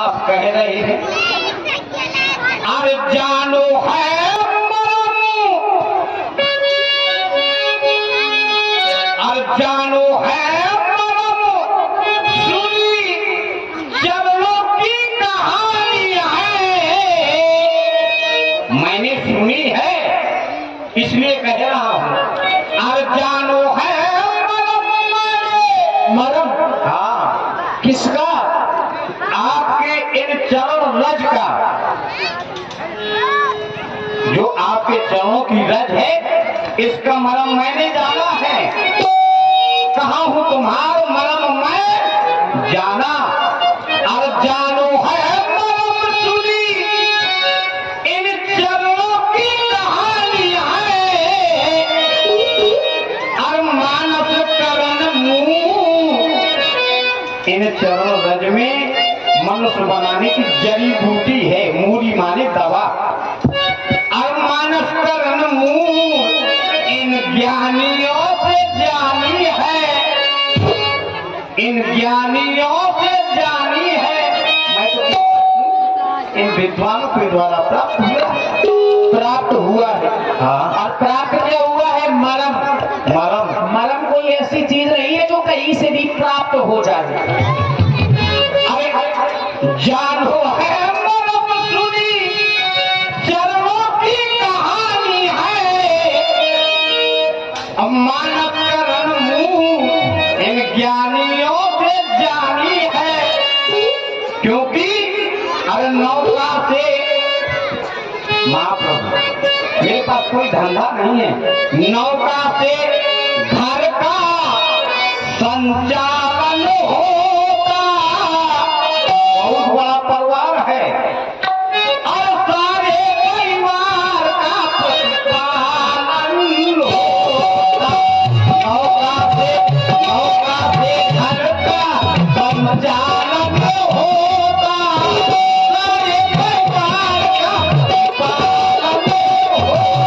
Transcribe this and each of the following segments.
आप कह रहे हैं अरे जानो है मरम, अरे जानो है मरम, सुनी चरणों की कहानी है। मैंने सुनी है इसलिए कह रहा हूं। अरे जानो है मरम, हाँ किसका? आपके इन चरण रज का, जो आपके चरणों की रज है इसका मरम मैंने जाना है। कहा हूं तुम्हारा मरम मैं जाना। और जानो है मरम सुनी इन चरणों की कहानी है। और मानस करण मुंह, इन चरण रज में मनुष्य बनाने की जड़ी बूटी है। मूरी माने दवा। और मानस करण मुंह इन ज्ञानियों से जानी है, इन ज्ञानियों से जानी है। मैं तो इन विद्वानों के द्वारा प्राप्त हुआ है। हाँ। और प्राप्त क्या हुआ है? मरम। मरम, मरम कोई ऐसी चीज नहीं है जो कहीं से भी प्राप्त हो जाए। जानो है मरम सुनी चरणों की कहानी है। मानव करण मुंह इन ज्ञानियों से जानी है। क्योंकि अरे नौका से महाप्रभु मेरे पास कोई धंधा नहीं है। नौका से घर का संचालन होता, बहुत बड़ा परिवार है और सारे परिवार का प्रतिपालन होता। नौका से घर का संचालन होता, सारे परिवार का प्रतिपालन होता।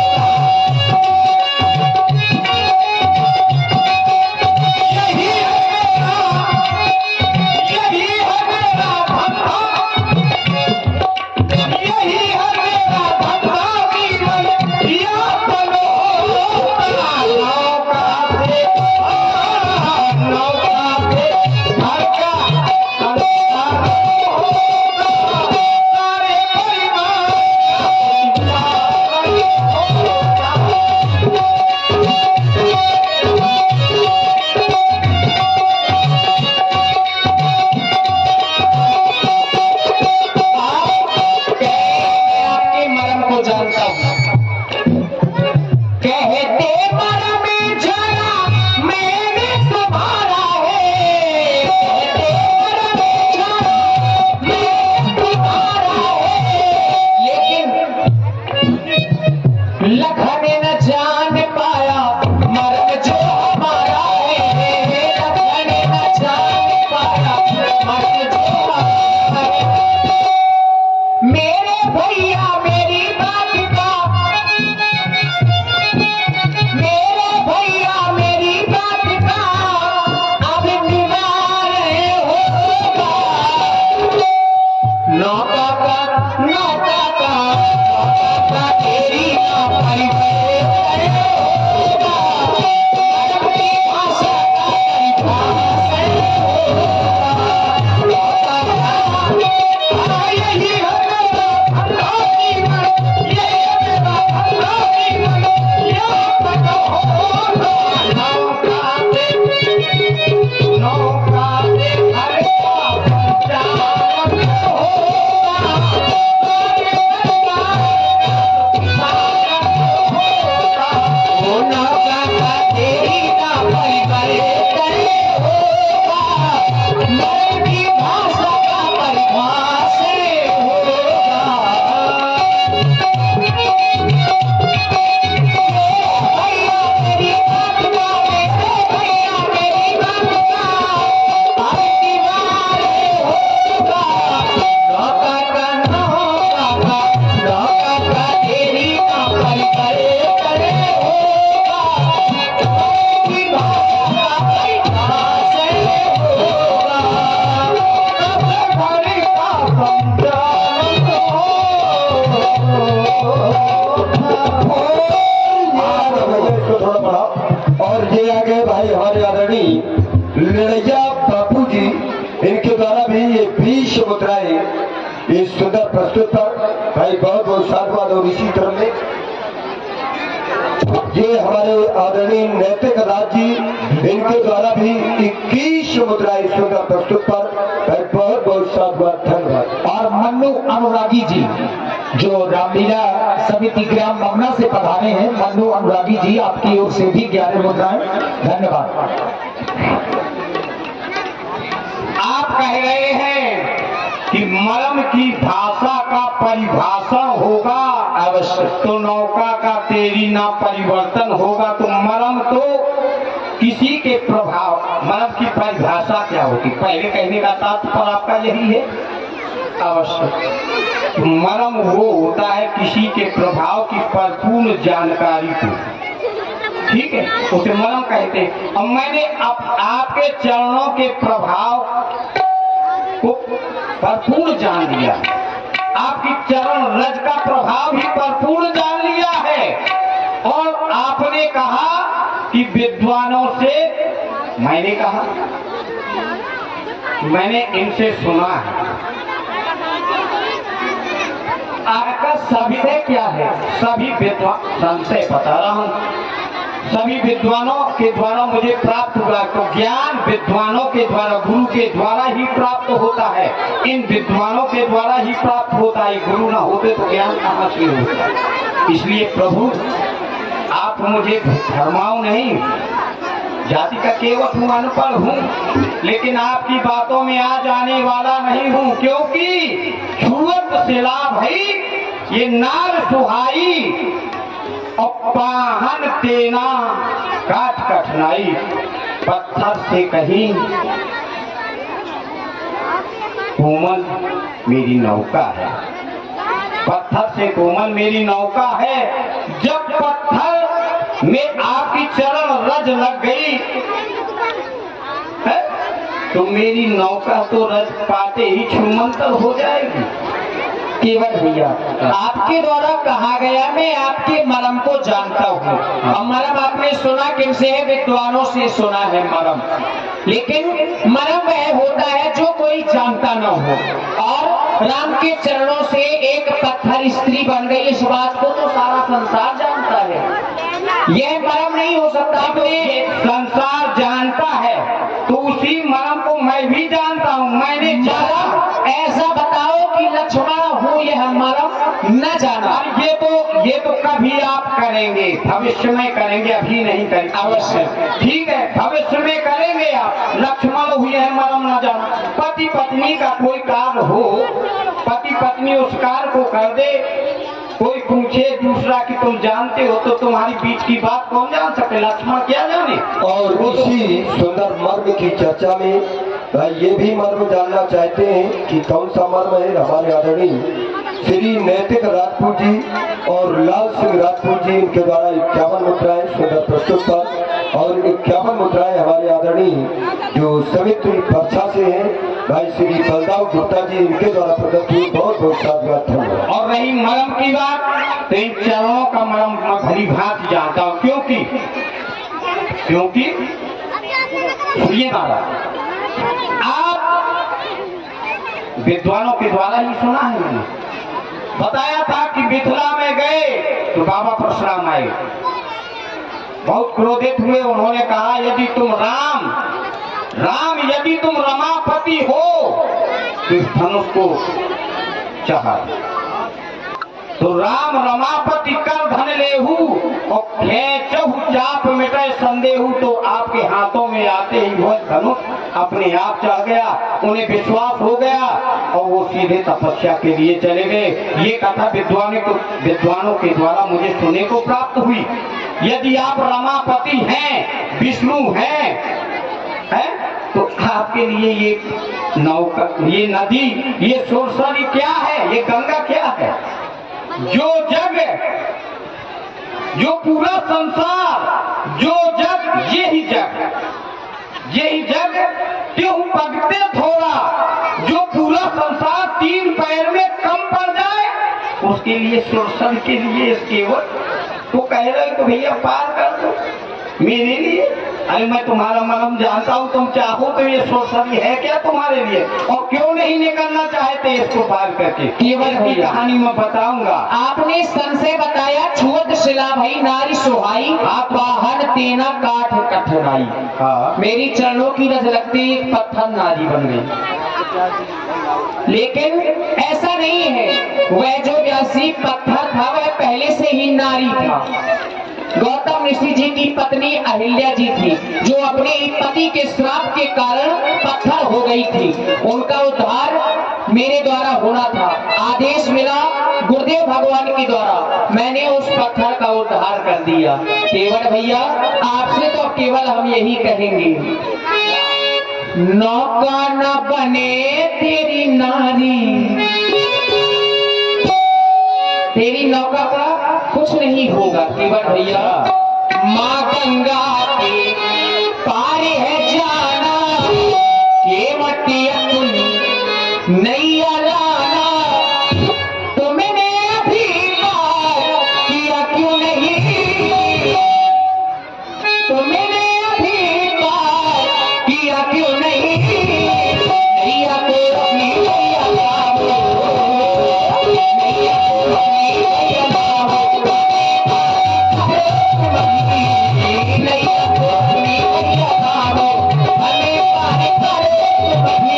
यही है मेरा धंधा, यही है मेरा धंधा जीवन यापन होता। नौका से घर का संचालन होता, सारे परिवार का प्रतिपालन होता। आपके मरम को जानता हूं। कहते मरम जरा मैंने तुम्हारा है, कहते मरम जरा थोड़ा बड़ा। और ये आ गए भाई हमारे आदरणीय लड़ैया बापू जी, इनके द्वारा भी ये 20 मुद्राएं इस सुंदर प्रस्तुत पर भाई बहुत बहुत साधुवाद। और इसी तरह में ये हमारे आदरणीय नैतिक राज जी, इनके द्वारा भी 21 मुद्राएं इस सुंदर प्रस्तुत पर भाई बहुत बहुत साधुवाद, धन्यवाद। और मन्नू अनुरागी जी जो रामलीला समिति ग्राम ममना से पधारे हैं, मन्नू अनुरागी जी आपकी ओर से भी 11 मुद्राएं, धन्यवाद। आप कह रहे हैं कि मरम की भाषा का परिभाषण होगा अवश्य, तो नौका का तेरी ना परिवर्तन होगा। तो मरम तो किसी के प्रभाव, मरम की परिभाषा क्या होगी, पहले कहने का तात्पर्य आपका यही है अवश्य। तो मरम वो होता है किसी के प्रभाव की परिपूर्ण जानकारी को, ठीक है, उसे मरम कहते हैं। अब मैंने आपके चरणों के प्रभाव को भरपूर जान लिया, आपकी चरण रज का प्रभाव भी भरपूर जान लिया है। और आपने कहा कि विद्वानों से, मैंने कहा मैंने इनसे सुना है। आपका सविधय क्या है? सभी विद्वान, संशय बता रहा हूं, सभी विद्वानों के द्वारा मुझे प्राप्त हुआ। तो ज्ञान विद्वानों के द्वारा, गुरु के द्वारा ही प्राप्त होता है। इन विद्वानों के द्वारा ही प्राप्त होता है, गुरु ना होते तो ज्ञान कहां से होता। इसलिए प्रभु आप मुझे भरमाओ नहीं, जाति का केवल हूँ, अनपढ़ हूँ, लेकिन आपकी बातों में आ जाने वाला नहीं हूँ। क्योंकि छुअत से लाभ है ये नार सुहाई, और पाहन तेना काट कठिनाई। पत्थर से कहीं कोमल मेरी नौका है, पत्थर से कोमल मेरी नौका है। जब पत्थर में आपकी चरण रज लग गई है, तो मेरी नौका तो रज पाते ही छूमंतर हो जाएगी। केवल भैया आपके द्वारा कहा गया, मैं आपके मरम को जानता हूँ। और मरम आपने सुना किनसे है? विद्वानों से सुना है मरम। लेकिन मरम वह होता है जो कोई जानता न हो। और राम के चरणों से एक पत्थर स्त्री बन गई, इस बात को तो सारा संसार जानता है। यह मरम नहीं हो सकता। अपने संसार जानता है तो उसी मरम को मैं भी जानता हूँ। मैंने जाना, ऐसा बताओ कि लक्ष्मण हूँ यह मरम न जाना। ये तो कभी आप करेंगे, भविष्य में करेंगे, अभी नहीं करेंगे। अवश्य, ठीक है, भविष्य में करेंगे आप। लक्ष्मण हुई है मरम न जाना। पति पत्नी का कोई कार्य हो, पति पत्नी उस कार्य को कर दे, कोई पूछे दूसरा कि तुम जानते हो, तो तुम्हारी बीच की बात कौन जान सके? लक्ष्मण क्या जाने। और इसी सुंदर मर्म की चर्चा में भाई ये भी मर्म जानना चाहते हैं कि कौन सा मर्म है। हमारे आदरणीय श्री नैतिक राजपूत जी और लाल सिंह राजपूत जी, इनके द्वारा 51 मुद्राएं सुंदर प्रस्तुत पर। और 51 मुद्राएं हमारे आदरणीय जो समिति पक्षा से हैं भाई श्री बलदाव गुप्ता जी, इनके द्वारा प्रदत्त हुई। बहुत बहुत साधुवाद, धन्यवाद। और रही मरम की बात, तो इन चरणों का मरम मैं भली भांति जानता हूँ। क्योंकि सुनिए महाराज, आप विद्वानों के द्वारा ही सुना है। मैंने बताया था कि मिथिला में गए तो बाबा परशुराम आए, बहुत क्रोधित हुए। उन्होंने कहा यदि तुम राम यदि तुम रमापति हो तो इस धनुष को चाहा। तो राम रमापति कर धन लेहू और खेचहु चाप मिटे संदेहू। तो आपके हाथों में आते ही वह धनुष अपने आप चढ़ गया, उन्हें विश्वास हो गया और वो सीधे तपस्या के लिए चले गए। ये कथा विद्वानों के द्वारा मुझे सुनने को प्राप्त हुई। यदि आप रमापति हैं, विष्णु हैं, तो आपके लिए ये नौका, ये नदी, ये सुरसरी क्या है, ये गंगा क्या है? जो जग, जो पूरा संसार, जो जग, यही जग क्यों पगते थोड़ा। जो पूरा संसार 3 पैर में कम पड़ जाए उसके लिए सुरसर के लिए इस केवट तो कह रहे तो भैया पार कर दो मेरे लिए। अरे मैं तुम्हारा मरम जानता हूँ, तुम चाहो तो ये सुरसरी है क्या तुम्हारे लिए, और क्यों नहीं निकलना चाहते इसको पार करके। केवल की कहानी मैं बताऊंगा। आपने संशय बताया, छुअत शिला भई नारी सुहाई, आप वाहन तेना काठ कठनाई। हाँ। मेरी चरणों की रज लगती एक पत्थर नारी बन गई। लेकिन ऐसा नहीं है, वह जो व्यासी पत्थर था वह पहले से ही नारी था। गौतम ऋषि जी की पत्नी अहिल्या जी थी, जो अपने पति के श्राप के कारण पत्थर हो गई थी। उनका उद्धार मेरे द्वारा होना था, आदेश मिला गुरुदेव भगवान के द्वारा, मैंने उस पत्थर का उद्धार कर दिया। केवल भैया आपसे तो केवल हम यही कहेंगे, नौका न बने तेरी नारी, तेरी नौका का कुछ नहीं होगा। केवल भैया माँ गंगा के पार है जाना, केवटी अपनी नैया लाना, तुमने अभी पार किया क्यों नहीं, तुमने अभी पार किया क्यों नहीं, नैया को अपनी नैया लाओ, नैया को अपनी नैया लाओ, नैया को अपनी नैया लाओ, हमें पार कर बही।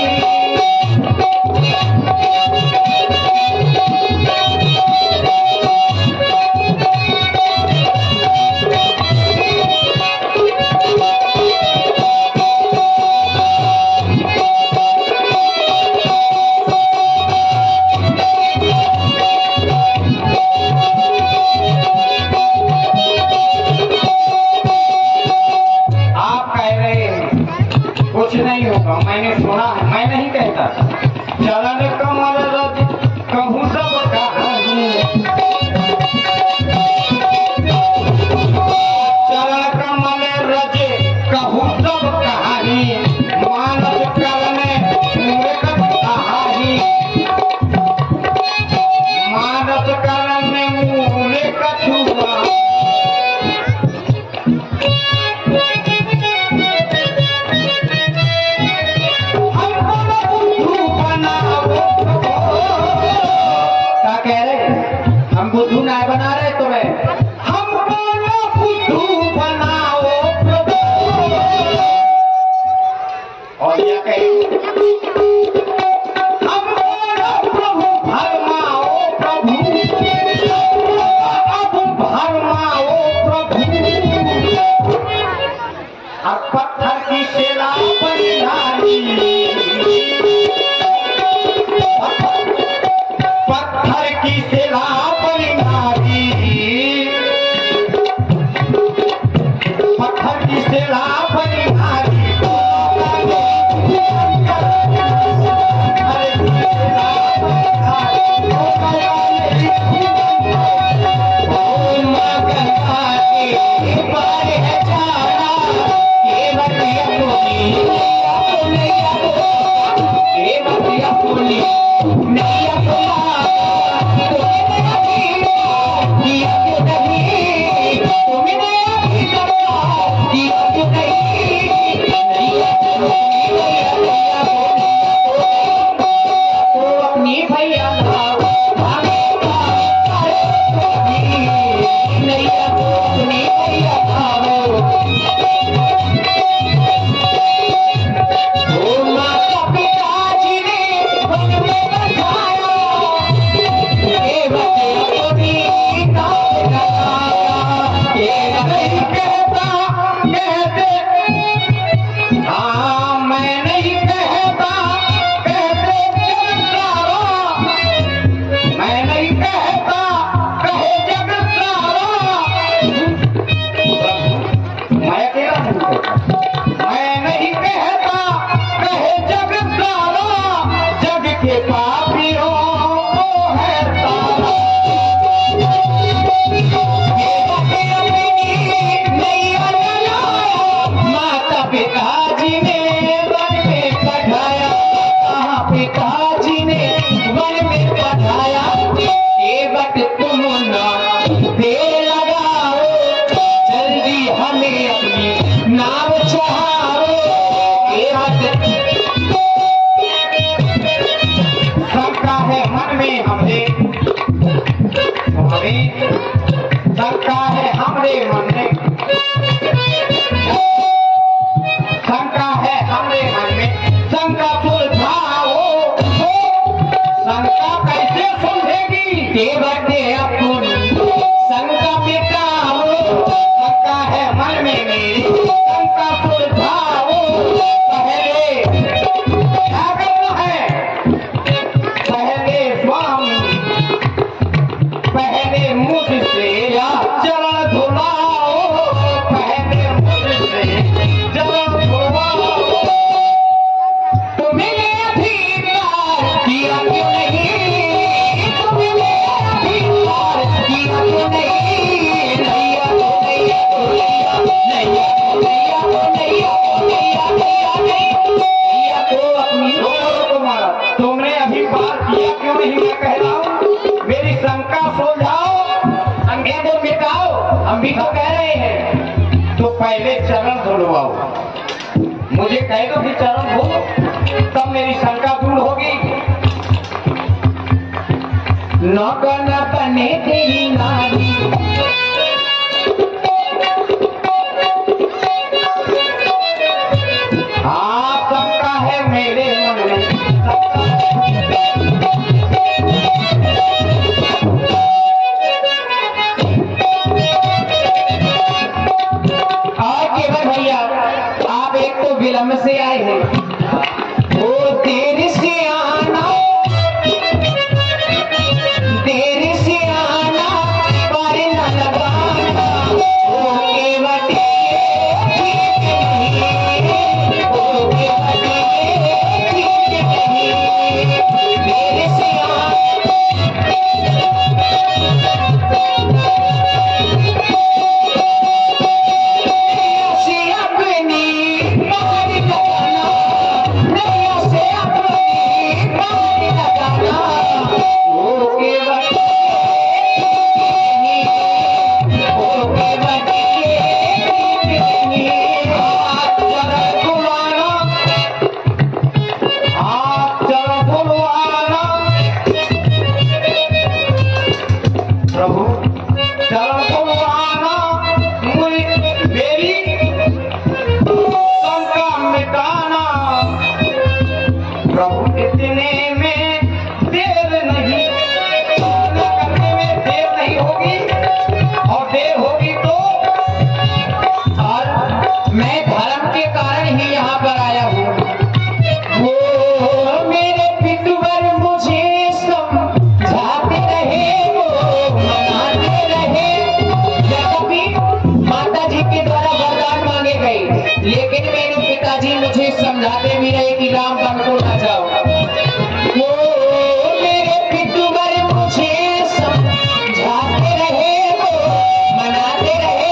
आप कह रहे हैं कुछ नहीं होगा, मैंने सुना है, मैं नहीं कहता। चलन कमल रज कहूँ सब कहानी, चरण कमल रज कहूँ सब कहानी, मानस करने मूर्ख कहानी, मानस करने मूर्ख छुआ, क्या कह रहे, हम बुद्धू ना बना रहे तुम्हें, हमको न बुद्धू बनाओ प्रभु। और यह कहे हमको न प्रभु भरमाओ प्रभु, अब भरमाओ प्रभु। अब पत्थर की शिला बनी नारी, पत्थर की शिला बनी नारी, पत्थर की शिला बनी नारी, ओ माँ गंगा के पार है जाना, केवल अपनी नैया को नैया को, केवल अपनी नैया को लाना, तुमने अभी पार किया क्यों नहीं, तुमने अभी पार किया क्यों नहीं, नैया को अपनी नैया, नैया को अपनी भैया लाओ, हमें पार कर नैया को अपनी भैया लाओ। ओ माता पिताजी ने वन में बसाया, केवट अपनी नाव लगाया, केवट नहीं कहता कहते, हाँ मैं नहीं कहता कहते चमत्कारा, है मन में हमरे, शंका है हमरे मन में, शंका है हमरे मन में, शंका सुलझाओ। शंका कैसे सुलझेगी? देवते अपन शंका मिटाओ। शंका है मन में मेरी, शंका सुलझाओ। पहले क्या करना है? पहले स्वामी, पहले मुझसे चरण धुलाओ। पहले मुझसे चरण धुलाओ। तुमने अभी प्यार किया क्यों नहीं? तुमने अभी प्यार किया क्यों नहीं? नैया तो नैया तो नैया, नैया तो नैया तो नैया तो नैया, नैया नहीं, नैया तो अपनी तुम्हारा तुमने अभी पार किया क्यों नहीं? मैं कह रहा हूँ मेरी शंका सुलझाओ, अंगे को मिटाओ। हम भी तो कह रहे हैं। तो पहले चरण धुलवाओ। मुझे कह दो कि चरण धो, तब मेरी शंका दूर होगी। नौकन बने तेरी नारी, हाँ शंका है मेरे मन में, और केवल भैया आप एक तो विलंब से आए हैं, वो देर से आना, देर से आना पर न लगाना, वो केवल ठीक नहीं, वो केवल ठीक नहीं, देर से आना। से अपनी बाहर लगाना, नैया से अपनी बाहर लगाना, वो केवल नहीं, वो केवल नहीं। हाथ चरण धुलवाना, हाथ चरण धुलवाना। प्रभु चरण धुलवाना, मेरी शंका मिटाना। प्रभु इतने में देर नहीं, इतना करने में देर नहीं होगी, और देर होगी तो और मैं धर्म के कारण ही यहाँ पर आया हूँ। वो मेरे पितृवर मुझे समझाते रहे, वो मनाते रहे। जब कभी माता जी के द्वारा वरदान मांगे गए, लेकिन मेरे पिताजी मुझे समझाते भी रहे कि राम बन को न जाओ। वो मेरे पितृवर मुझे समझाते रहे, वो मनाते रहे।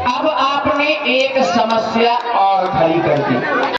अब आपने एक समस्या और खड़ी कर दी।